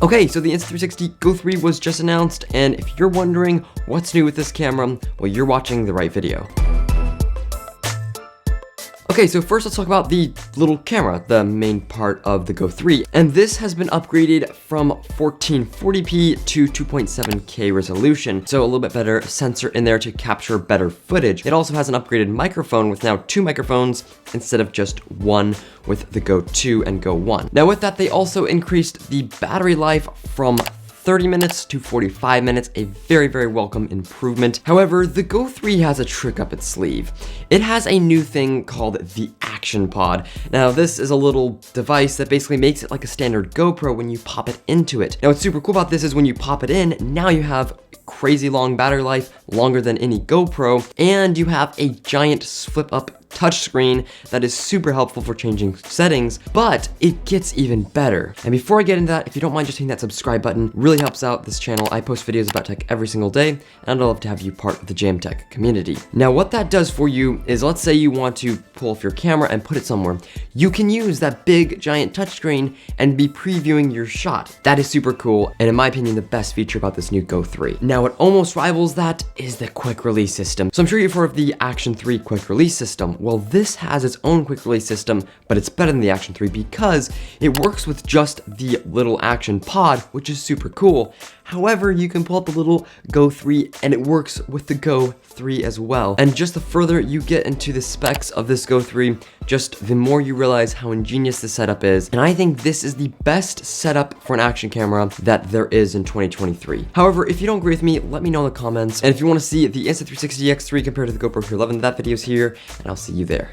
Okay, so the Insta360 Go 3 was just announced, and if you're wondering what's new with this camera, well, you're watching the right video. Okay, so first let's talk about the little camera, the main part of the Go 3. And this has been upgraded from 1440p to 2.7K resolution, so a little bit better sensor in there to capture better footage. It also has an upgraded microphone with now 2 microphones instead of just one with the Go 2 and Go 1. Now with that, they also increased the battery life from 30 minutes to 45 minutes, a very, very welcome improvement. However, the Go 3 has a trick up its sleeve. It has a new thing called the Action Pod. Now, this is a little device that basically makes it like a standard GoPro when you pop it into it. Now, what's super cool about this is when you pop it in, now you have crazy long battery life, longer than any GoPro, and you have a giant flip up touchscreen that is super helpful for changing settings, but it gets even better. And before I get into that, if you don't mind just hitting that subscribe button, really helps out this channel. I post videos about tech every single day, and I'd love to have you part of the Jam Tech community. Now, what that does for you is, let's say you want to pull off your camera and put it somewhere. You can use that big giant touchscreen and be previewing your shot. That is super cool, and in my opinion, the best feature about this new Go 3. Now, what almost rivals that is the quick release system. So I'm sure you've heard of the Action 3 quick release system. Well, this has its own quick release system, but it's better than the Action 3 because it works with just the little Action Pod, which is super cool. However, you can pull up the little Go 3 and it works with the Go 3 as well. And just the further you get into the specs of this Go 3, just the more you realize how ingenious the setup is. And I think this is the best setup for an action camera that there is in 2023. However, if you don't agree with me, let me know in the comments. And if you want to see the Insta360 X3 compared to the GoPro Hero 11, that video's here, and I'll see you there.